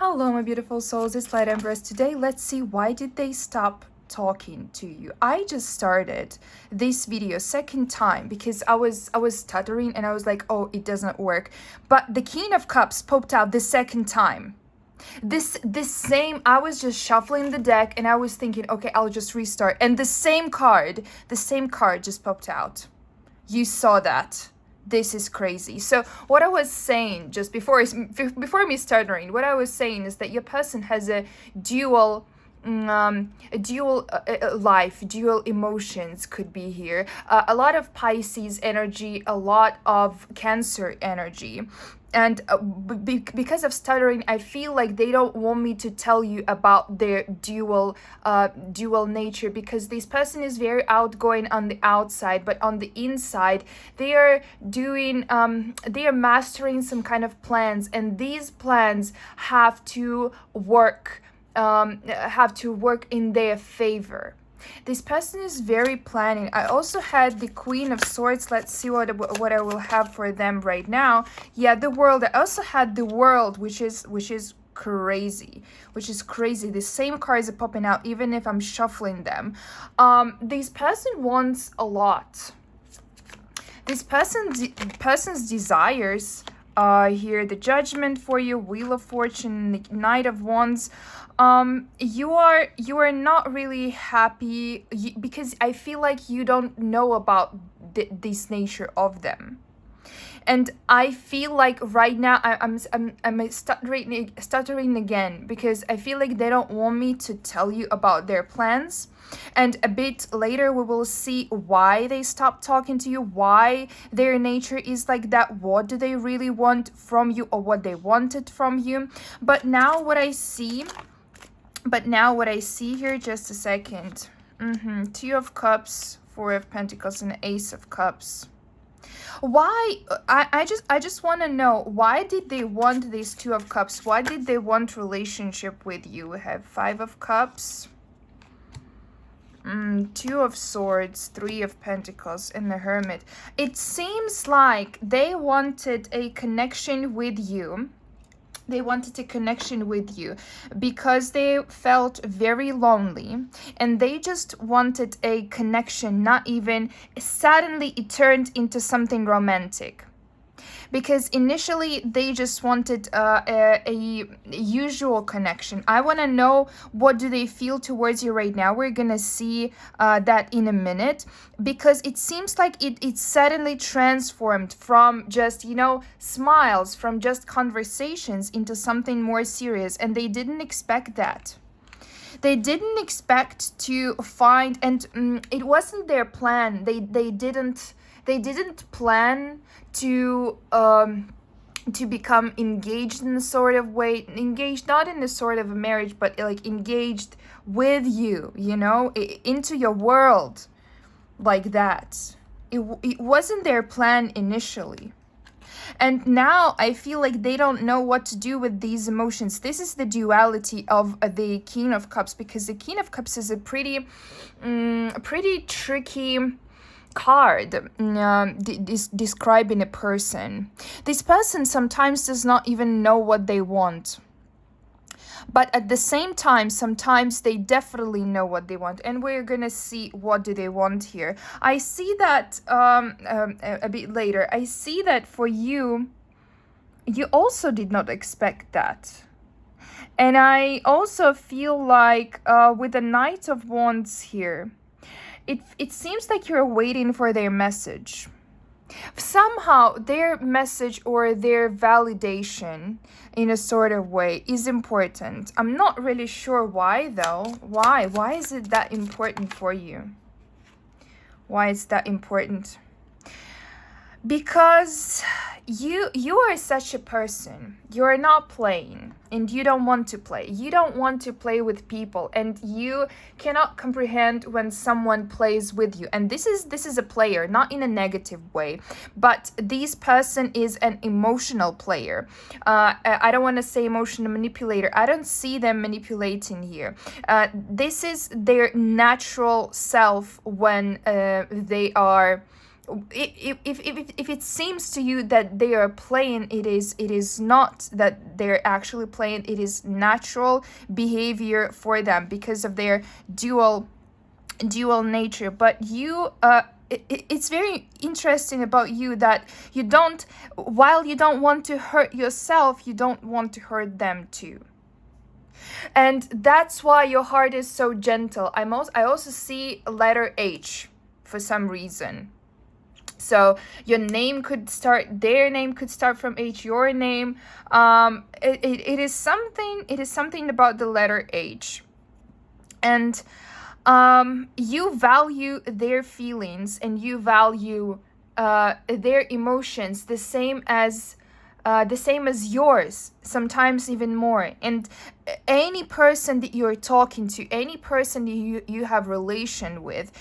Hello, my beautiful souls. It's Light Empress. Today, let's see why did they stop talking to you. I just started this video second time because I was stuttering and I was like, oh, it doesn't work. But the King of Cups popped out the second time. This same, I was just shuffling the deck and I was thinking, okay, I'll just restart, and the same card just popped out. You saw that. This is crazy. So what I was saying just before me stuttering, what I was saying is that your person has a dual life, dual emotions could be here, a lot of Pisces energy, a lot of Cancer energy. And because of stuttering, I feel like they don't want me to tell you about their dual nature, because this person is very outgoing on the outside, but on the inside they are mastering some kind of plans, and these plans have to work in their favor. This person is very planning. I also had the Queen of Swords. Let's see what I will have for them right now. Yeah, the World. I also had the World, which is crazy. The same cards are popping out even if I'm shuffling them. This person wants a lot. This person's desires here, the Judgment for you, Wheel of Fortune, the Knight of Wands. You are not really happy because I feel like you don't know about this nature of them. And I feel like right now I'm stuttering again because I feel like they don't want me to tell you about their plans. And a bit later we will see why they stopped talking to you, why their nature is like that, what do they really want from you, or what they wanted from you. But now what I see here, just a second. Two of Cups, Four of Pentacles, and Ace of Cups. Why? I just want to know, why did they want these Two of Cups? Why did they want relationship with you? We have Five of Cups, Two of Swords, Three of Pentacles, and the Hermit. It seems like they wanted a connection with you. They wanted a connection with you because they felt very lonely, and they just wanted a connection. Not even suddenly it turned into something romantic, because initially they just wanted a usual connection. I want to know, what do they feel towards you right now? We're gonna see that in a minute, because it seems like it suddenly transformed from just, smiles, from just conversations, into something more serious, and they didn't expect that. They didn't expect to find, and it wasn't their plan. They didn't plan to become engaged in a sort of way, engaged not in a sort of a marriage, but like engaged with you, into your world like that. It wasn't their plan initially. And now I feel like they don't know what to do with these emotions. This is the duality of the King of Cups, because the King of Cups is a pretty tricky card describing a person. This person sometimes does not even know what they want, but at the same time sometimes they definitely know what they want, and we're gonna see what do they want here. I see that a bit later. I see that for you also did not expect that. And I also feel like with the Knight of Wands here, it seems like you're waiting for their message. Somehow their message or their validation in a sort of way is important. I'm not really sure why though. Why is it that important for you? Why is that important? Because you are such a person. You are not playing, and you don't want to play. You don't want to play with people, and you cannot comprehend when someone plays with you. And this is a player, not in a negative way, but this person is an emotional player. I don't want to say emotional manipulator. I don't see them manipulating here. This is their natural self when they are if it seems to you that they are playing, it is not that they're actually playing. It is natural behavior for them because of their dual nature. But you it's very interesting about you that you don't, while you don't want to hurt yourself, you don't want to hurt them too. And that's why your heart is so gentle. I also see letter H for some reason. So your name could start, their name could start from H, your name. It is something about the letter H. And you value their feelings, and you value their emotions the same as yours, sometimes even more. And any person that you're talking to, any person that you have relation with,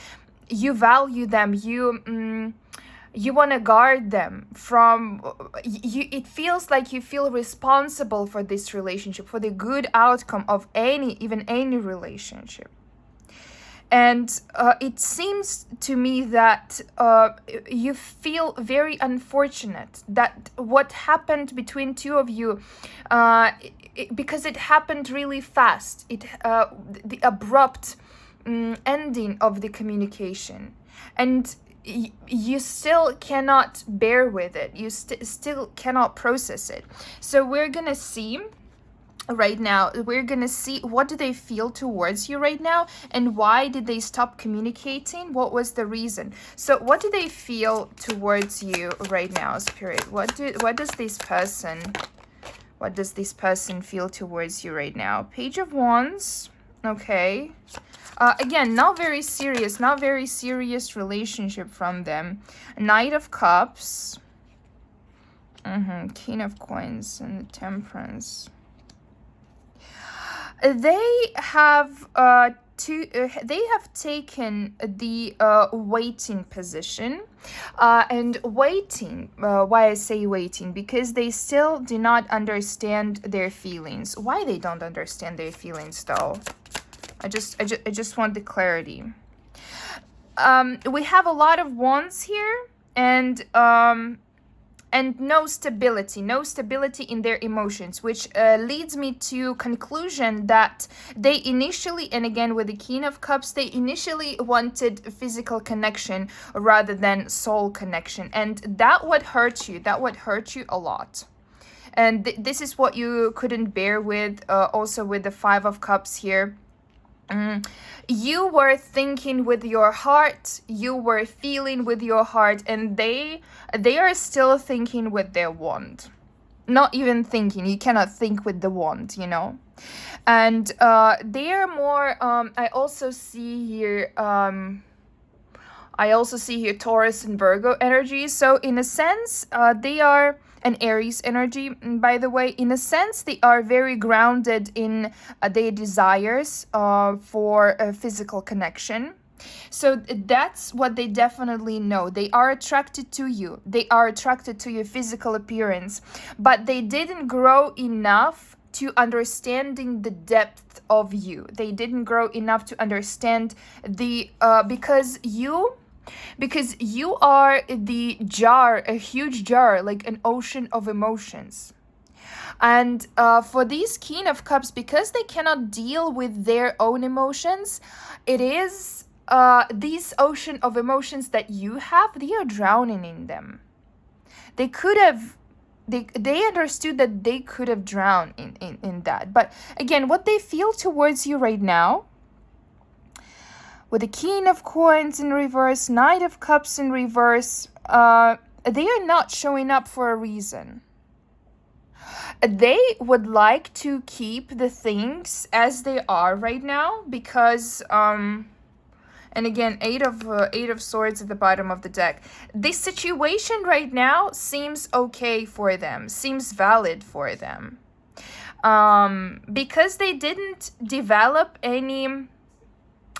you value them. You want to guard them from you. It feels like you feel responsible for this relationship, for the good outcome of any relationship. And it seems to me that you feel very unfortunate that what happened between two of you, because it happened really fast. The abrupt ending of the communication, and you still cannot bear with it. You still cannot process it. So we're gonna see right now, what do they feel towards you right now, and why did they stop communicating? What was the reason? So what do they feel towards you right now, Spirit? What does this person feel towards you right now? Page of Wands. Okay. Again, not very serious relationship from them. Knight of Cups. King of Coins and the Temperance. They have taken the waiting position, and waiting. Why I say waiting? Because they still do not understand their feelings. Why they don't understand their feelings, though? I just want the clarity. We have a lot of wands here, and no stability in their emotions, which leads me to conclusion that they initially, and again with the King of Cups, they initially wanted physical connection rather than soul connection, and that would hurt you a lot. And this is what you couldn't bear with, also with the Five of Cups here. You were thinking with your heart, you were feeling with your heart, and they are still thinking with their wand. Not even thinking. You cannot think with the wand, you know. And they are more. I also see here Taurus and Virgo energy. So in a sense, they are an Aries energy, by the way. In a sense, they are very grounded in their desires for a physical connection. So that's what they definitely know. They are attracted to you. They are attracted to your physical appearance, but they didn't grow enough to understanding the depth of you. They didn't grow enough to understand the because you are the jar, a huge jar, like an ocean of emotions. And for these King of Cups, because they cannot deal with their own emotions, it is these ocean of emotions that you have, they are drowning in them. They could have, they understood that they could have drowned in that. But again, what they feel towards you right now, with the King of Coins in reverse, Knight of Cups in reverse, they are not showing up for a reason. They would like to keep the things as they are right now because, and again, Eight of Swords at the bottom of the deck. This situation right now seems okay for them, seems valid for them, because they didn't develop any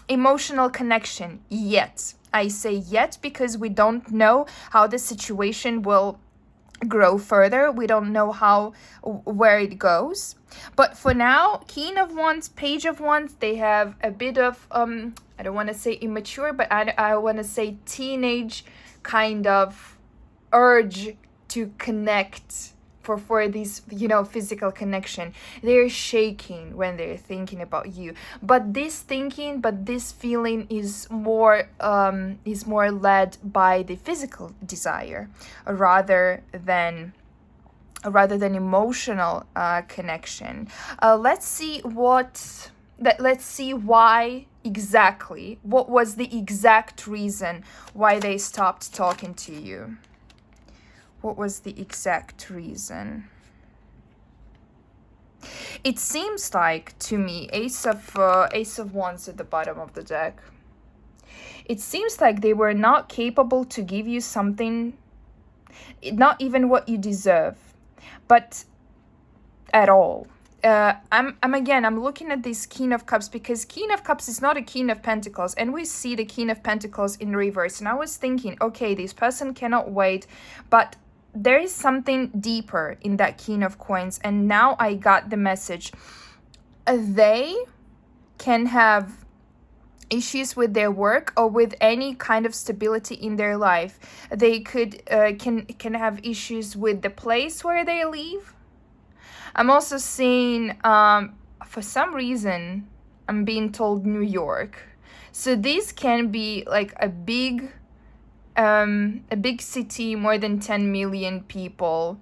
emotional connection yet. I say yet because we don't know how the situation will grow further. We don't know where it goes. But for now, King of Wands, Page of Wands, they have a bit of I don't want to say immature, but I want to say teenage kind of urge to connect, for this, you know, physical connection. They're shaking when they're thinking about you, but this feeling is more led by the physical desire rather than emotional connection. Let's see why exactly, what was the exact reason why they stopped talking to you. What was the exact reason? It seems like, to me, Ace of Wands at the bottom of the deck. It seems like they were not capable to give you something, not even what you deserve, but at all. I'm looking at this King of Cups, because King of Cups is not a King of Pentacles, and we see the King of Pentacles in reverse. And I was thinking, okay, this person cannot wait, but there is something deeper in that King of Coins. And now I got the message. They can have issues with their work or with any kind of stability in their life. They could can have issues with the place where they live. I'm also seeing, for some reason, I'm being told New York. So this can be like a big city, more than 10 million people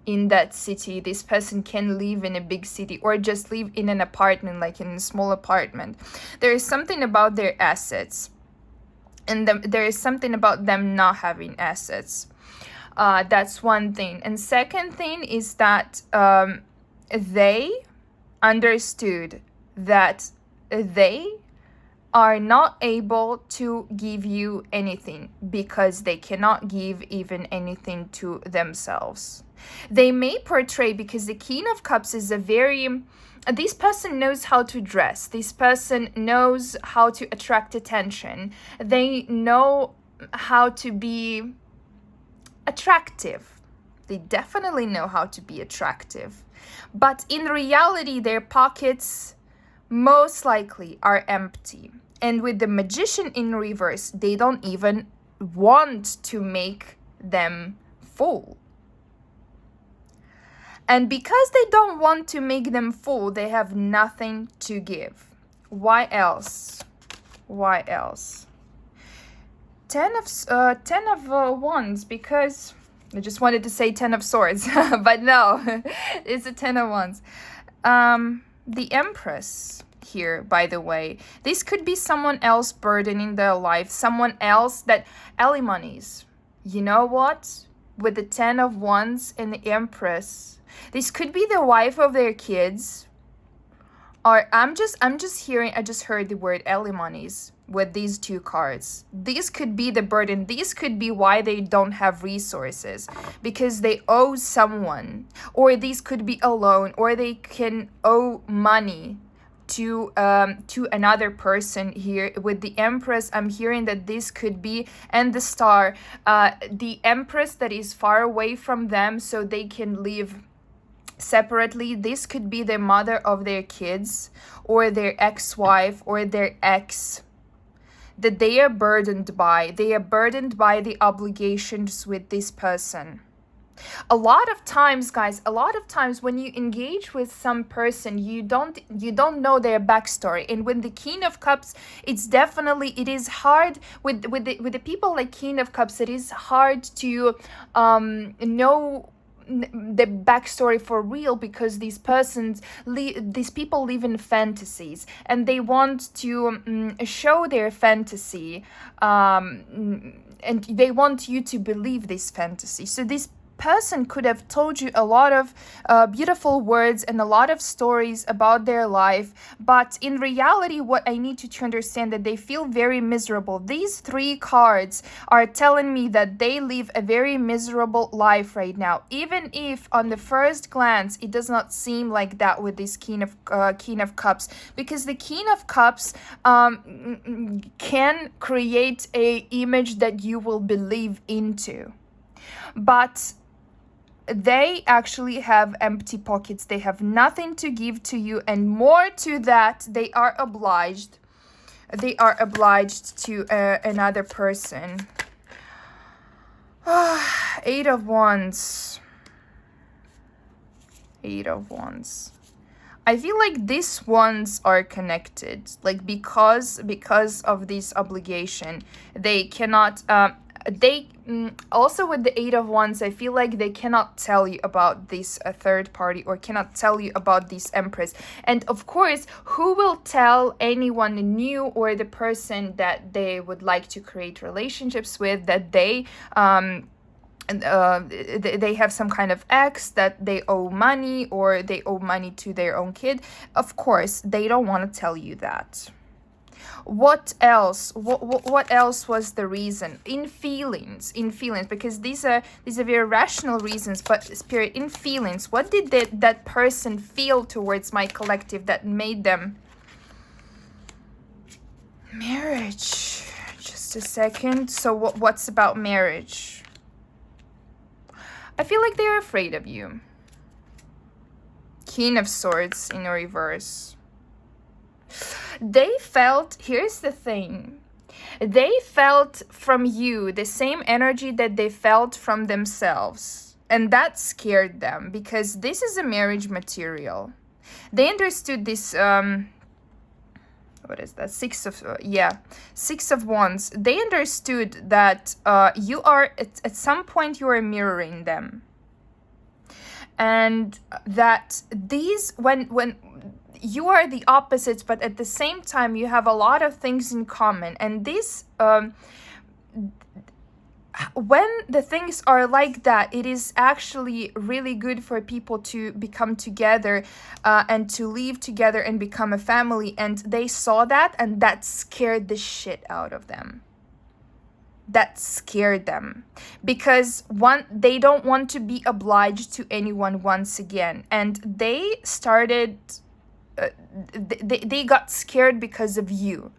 in that city. This person can live in a big city or just live in an apartment, like in a small apartment. There is something about their assets, and there is something about them not having assets. That's one thing. And second thing is that they understood that they are not able to give you anything because they cannot give even anything to themselves. They may portray, because the King of Cups is this person knows how to dress. This person knows how to attract attention. They know how to be attractive. They definitely know how to be attractive. But in reality, their pockets most likely are empty. And with the Magician in reverse, they don't even want to make them full. And because they don't want to make them full, they have nothing to give. Why else? Why else? Ten of Wands, because I just wanted to say 10 of Swords, but no, it's a 10 of Wands. The Empress here, by the way. This could be someone else burdening their life, someone else that alimonies. You know what? With the 10 of Wands and the Empress, this could be the wife of their kids. Or I just heard the word alimonies with these two cards. This could be the burden. This could be why they don't have resources, because they owe someone, or these could be a loan, or they can owe money to another person. Here with the Empress, I'm hearing that this could be, and the Star, the Empress that is far away from them so they can live separately. This could be the mother of their kids, or their ex-wife, or their ex, that they are burdened by. They are burdened by the obligations with this person. A lot of times, guys, when you engage with some person, you don't know their backstory. And when the King of Cups, it is hard with the people like King of Cups. It is hard to know the backstory for real, because these people live in fantasies, and they want to show their fantasy, and they want you to believe this fantasy. So this person could have told you a lot of beautiful words and a lot of stories about their life, but in reality, what I need you to understand, that they feel very miserable. These three cards are telling me that they live a very miserable life right now, even if on the first glance it does not seem like that with this King of Cups, because the King of Cups can create a image that you will believe into, but they actually have empty pockets. They have nothing to give to you, and more to that, they are obliged to another person. Eight of Wands. Eight of Wands. I feel like these ones are connected, like because of this obligation, they cannot. Also with the Eight of Wands, I feel like they cannot tell you about this third party, or cannot tell you about this Empress. And of course, who will tell anyone new, or the person that they would like to create relationships with, that they they have some kind of ex, that they owe money, or they owe money to their own kid? Of course, they don't want to tell you that. What else? What else was the reason? In feelings, because these are very rational reasons, but Spirit, in feelings, what did that person feel towards my collective that made them? Marriage. Just a second. So what's about marriage? I feel like they're afraid of you. King of Swords in reverse. They felt, here's the thing, they felt from you the same energy that they felt from themselves. And that scared them, because this is a marriage material. They understood this, what is that? Six of Wands. They understood that you are, at some point, you are mirroring them. And that these, when you are the opposites, but at the same time you have a lot of things in common. And this, when the things are like that, it is actually really good for people to become together and to live together and become a family. And they saw that, and that scared the shit out of them. That scared them, because they don't want to be obliged to anyone once again. And they started, they got scared because of you,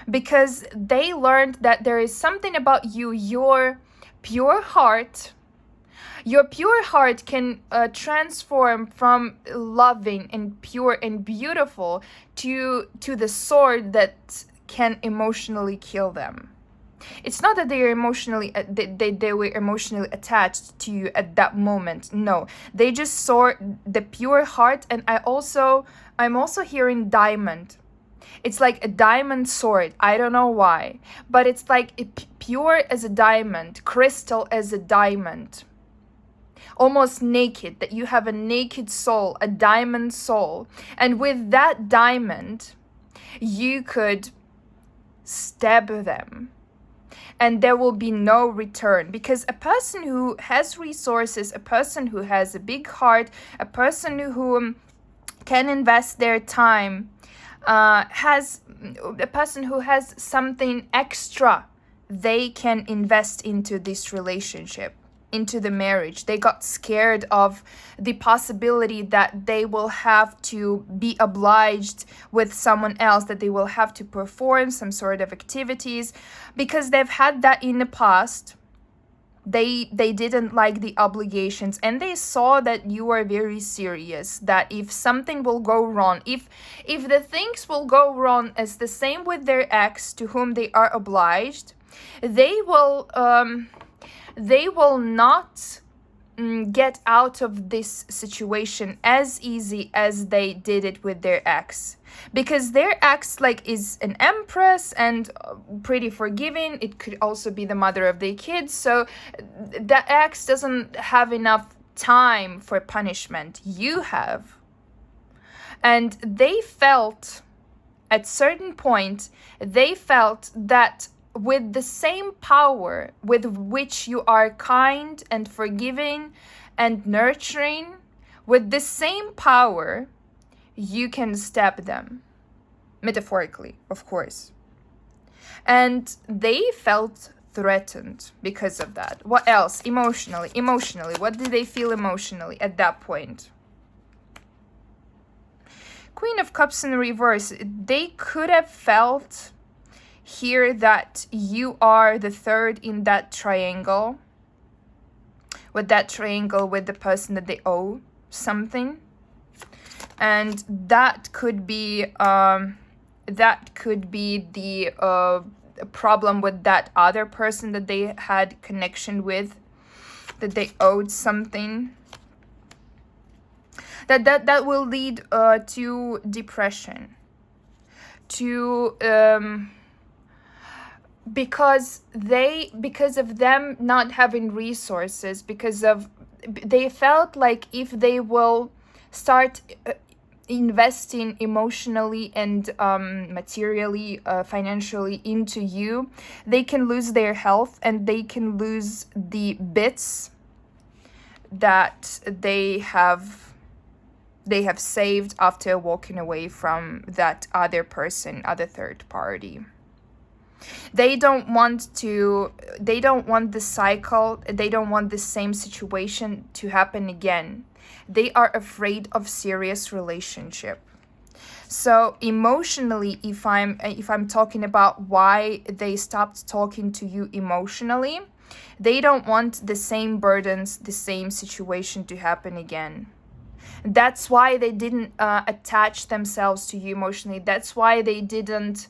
because they learned that there is something about you, your pure heart can transform from loving and pure and beautiful to the sword that can emotionally kill them. It's not that they are emotionally they were emotionally attached to you at that moment. No, they just saw the pure heart. And I'm also hearing diamond. It's like a diamond sword. I don't know why, but it's like pure as a diamond, crystal as a diamond, almost naked, that you have a naked soul, a diamond soul. And with that diamond, you could stab them, and there will be no return. Because a person who has resources, a person who has a big heart, a person who can invest their time, has a person who has something extra they can invest into this relationship, into the marriage. They got scared of the possibility that they will have to be obliged with someone else, that they will have to perform some sort of activities, because they've had that in the past. They didn't like the obligations, and they saw that you are very serious, that if something will go wrong, if the things will go wrong as the same with their ex to whom they are obliged, they will not get out of this situation as easy as they did it with their ex. Because their ex is an empress and pretty forgiving. It could also be the mother of their kids. So the ex doesn't have enough time for punishment. You have. And they felt, at certain point, they felt that with the same power with which you are kind and forgiving and nurturing, with the same power, you can stab them. Metaphorically, of course. And they felt threatened because of that. What else? Emotionally, what did they feel emotionally at that point? Queen of Cups in reverse. They could have felt here that you are the third in that triangle, with the person that they owe something. And that could be the problem with that other person that they had connection with. that they owed something. That will lead to depression, to because of them not having resources, they felt like if they will start investing emotionally and materially, financially into you, they can lose their health and they can lose the bits that they have saved after walking away from that other person, other third party. They don't want the cycle, they don't want the same situation to happen again. They are afraid of serious relationship. So emotionally, if I'm talking about why they stopped talking to you emotionally, they don't want the same burdens, the same situation to happen again. That's why they didn't attach themselves to you emotionally. That's why they didn't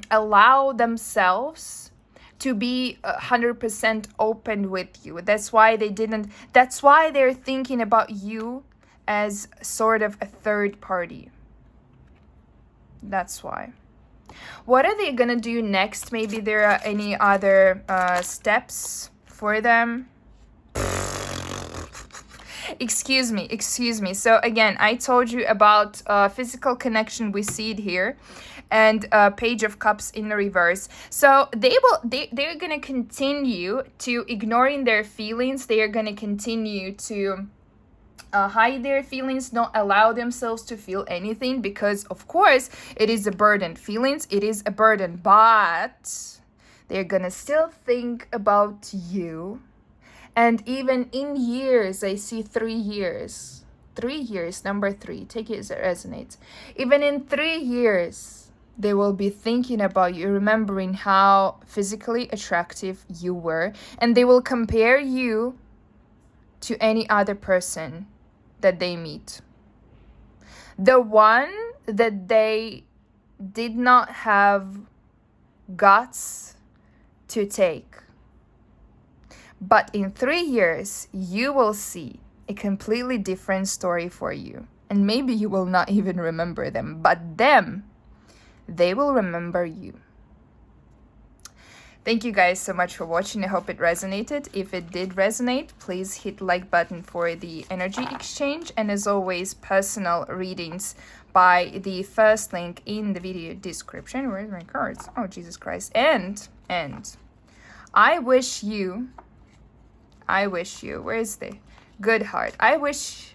allow themselves to be 100% open with you. That's why they're thinking about you as sort of a third party. That's why. What are they gonna do next? Maybe there are any other steps for them. Excuse me. So again, I told you about physical connection. We see it here, and Page of Cups in the reverse. So they're gonna continue to ignoring their feelings. They are gonna continue to hide their feelings, not allow themselves to feel anything, because of course it is a burden. Feelings, it is a burden, but they're gonna still think about you. And even in years, I see 3 years. 3 years, number 3. Take it as it resonates. Even in 3 years, they will be thinking about you, remembering how physically attractive you were. And they will compare you to any other person that they meet. The one that they did not have guts to take. But in 3 years, you will see a completely different story for you. And maybe you will not even remember them, but they will remember you. Thank you guys so much for watching. I hope it resonated. If it did resonate, please hit like button for the energy exchange. And as always, personal readings by the first link in the video description. Where's my cards? Oh, Jesus Christ. And I wish you, where is the good heart? I wish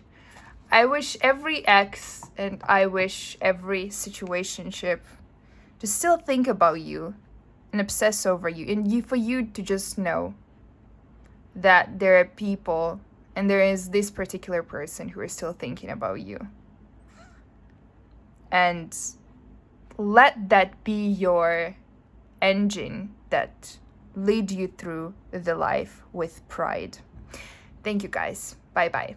every ex and I wish every situationship to still think about you and obsess over you, and for you to just know that there are people and there is this particular person who are still thinking about you. And let that be your engine that lead you through the life with pride. Thank you guys. Bye bye.